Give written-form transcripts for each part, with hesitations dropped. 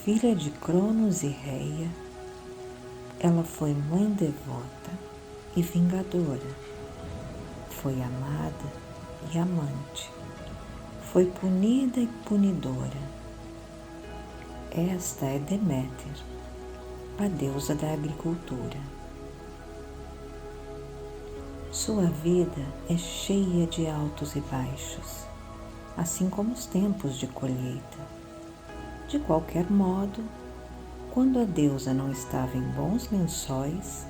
Filha de Cronos e Reia, ela foi mãe devota e vingadora, foi amada e amante, foi punida e punidora. Esta é Deméter, a deusa da agricultura. Sua vida é cheia de altos e baixos, assim como os tempos de colheita. De qualquer modo, quando a deusa não estava em bons lençóis,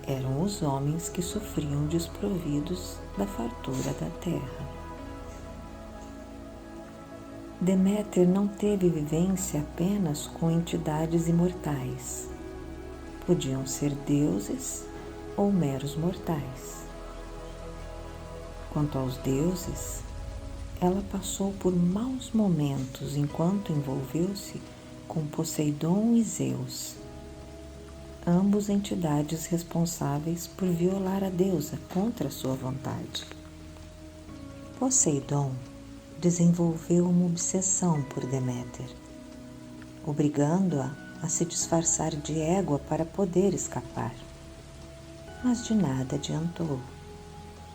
eram os homens que sofriam desprovidos da fartura da terra. Deméter não teve vivência apenas com entidades imortais. Podiam ser deuses ou meros mortais. Quanto aos deuses, ela passou por maus momentos enquanto envolveu-se com Poseidon e Zeus, ambos entidades responsáveis por violar a deusa contra sua vontade. Poseidon desenvolveu uma obsessão por Deméter, obrigando-a a se disfarçar de égua para poder escapar. Mas de nada adiantou,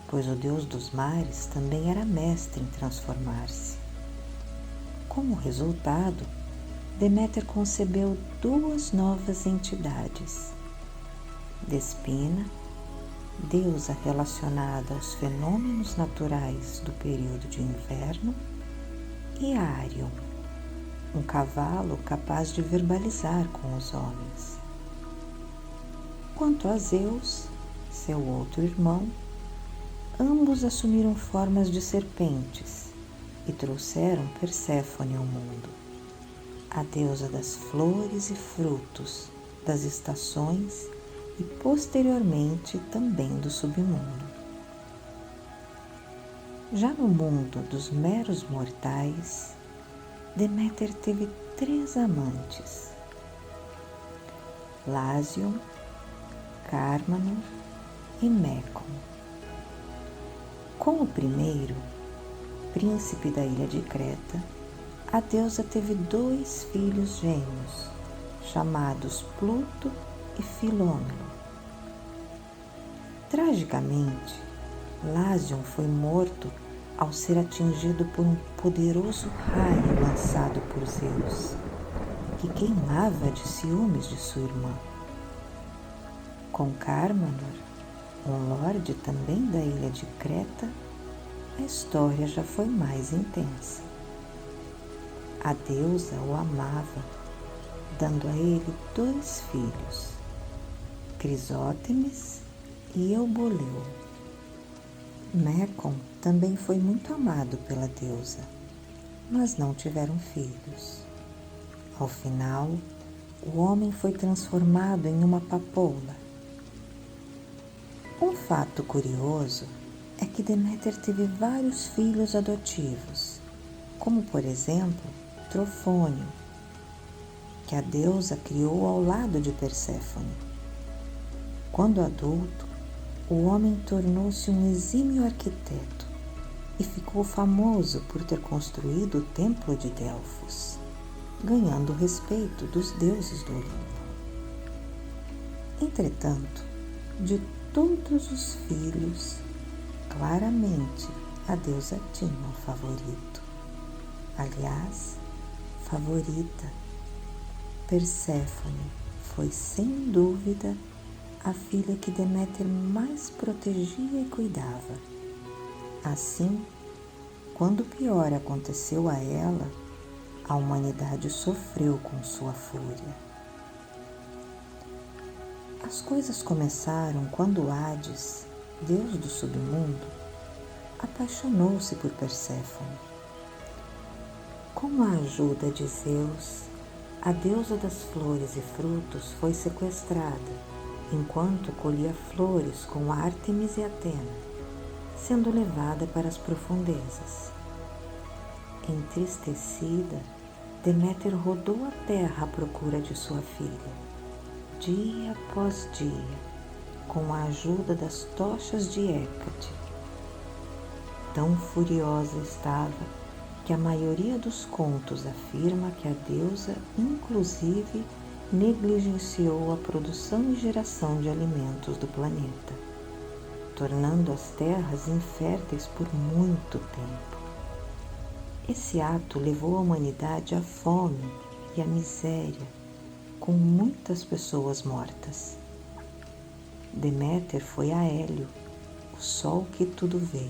pois o deus dos mares também era mestre em transformar-se. Como resultado, Deméter concebeu duas novas entidades: Despina, deusa relacionada aos fenômenos naturais do período de inverno, e Arion, um cavalo capaz de verbalizar com os homens. Quanto a Zeus, seu outro irmão, ambos assumiram formas de serpentes e trouxeram Perséfone ao mundo, a deusa das flores e frutos, das estações e posteriormente também do submundo. Já no mundo dos meros mortais, Deméter teve 3 amantes: Lásion, Cármano e Mécon. Com o primeiro, príncipe da ilha de Creta, a deusa teve 2 filhos gêmeos, chamados Pluto e Filômeno. Tragicamente, Lásion foi morto ao ser atingido por um poderoso raio lançado por Zeus, que queimava de ciúmes de sua irmã. Com Cármanor, um lorde também da ilha de Creta, a história já foi mais intensa. A deusa o amava, dando a ele 2 filhos, Crisótemis e Euboleu. Mécon também foi muito amado pela deusa, mas não tiveram filhos. Ao final, o homem foi transformado em uma papoula. Um fato curioso é que Deméter teve vários filhos adotivos, como por exemplo Trofônio, que a deusa criou ao lado de Perséfone. Quando adulto, o homem tornou-se um exímio arquiteto e ficou famoso por ter construído o Templo de Delfos, ganhando o respeito dos deuses do Olimpo. Entretanto, de todos os filhos, claramente a deusa tinha um favorito. Aliás, favorita. Perséfone foi sem dúvida a filha que Deméter mais protegia e cuidava. Assim, quando o pior aconteceu a ela, a humanidade sofreu com sua fúria. As coisas começaram quando Hades, deus do submundo, apaixonou-se por Perséfone. Com a ajuda de Zeus, a deusa das flores e frutos foi sequestrada enquanto colhia flores com Ártemis e Atena, sendo levada para as profundezas. Entristecida, Deméter rodou a terra à procura de sua filha, dia após dia, com a ajuda das tochas de Hécate. Tão furiosa estava que a maioria dos contos afirma que a deusa, inclusive, negligenciou a produção e geração de alimentos do planeta, tornando as terras inférteis por muito tempo. Esse ato levou a humanidade à fome e à miséria, com muitas pessoas mortas. Deméter foi a Hélio, o sol que tudo vê,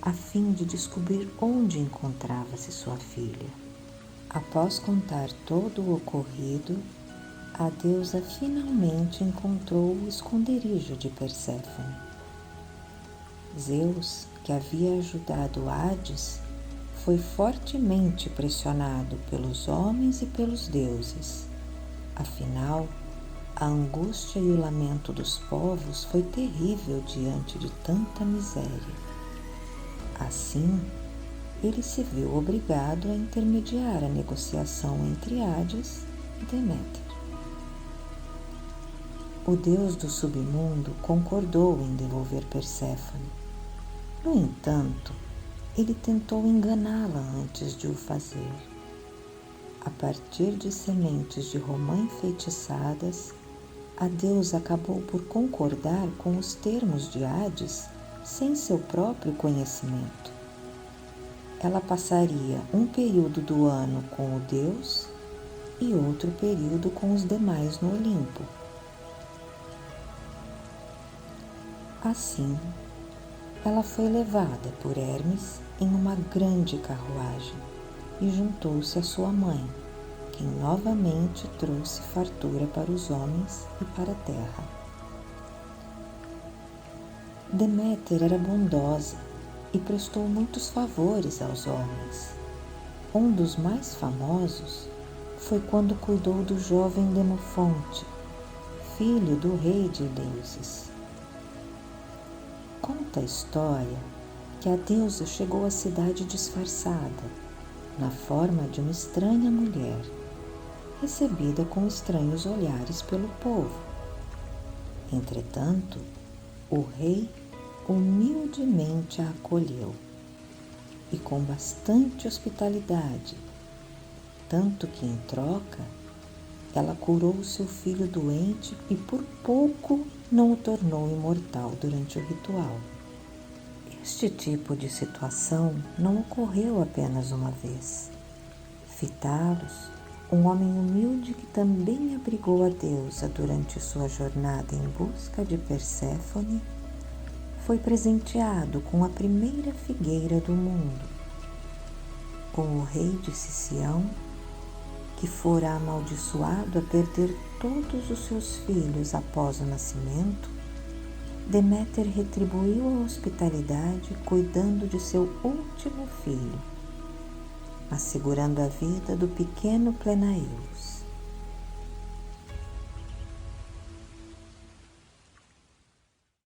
a fim de descobrir onde encontrava-se sua filha. Após contar todo o ocorrido, a deusa finalmente encontrou o esconderijo de Perséfone. Zeus, que havia ajudado Hades, foi fortemente pressionado pelos homens e pelos deuses. Afinal, a angústia e o lamento dos povos foi terrível diante de tanta miséria. Assim, ele se viu obrigado a intermediar a negociação entre Hades e Deméter. O deus do submundo concordou em devolver Perséfone. No entanto, ele tentou enganá-la antes de o fazer. A partir de sementes de romã enfeitiçadas, a deusa acabou por concordar com os termos de Hades sem seu próprio conhecimento. Ela passaria um período do ano com o deus e outro período com os demais no Olimpo. Assim, ela foi levada por Hermes em uma grande carruagem e juntou-se à sua mãe, quem novamente trouxe fartura para os homens e para a terra. Deméter era bondosa e prestou muitos favores aos homens. Um dos mais famosos foi quando cuidou do jovem Demofonte, filho do rei de Eleusis. Conta a história que a deusa chegou à cidade disfarçada, na forma de uma estranha mulher, recebida com estranhos olhares pelo povo. Entretanto, o rei humildemente a acolheu e com bastante hospitalidade, tanto que em troca ela curou seu filho doente e por pouco não o tornou imortal durante o ritual. Este tipo de situação não ocorreu apenas uma vez. Fitalos, um homem humilde que também abrigou a deusa durante sua jornada em busca de Perséfone, foi presenteado com a primeira figueira do mundo. Com o rei de Sição, que fora amaldiçoado a perder todos os seus filhos após o nascimento, Deméter retribuiu a hospitalidade cuidando de seu último filho, assegurando a vida do pequeno Plenaeu.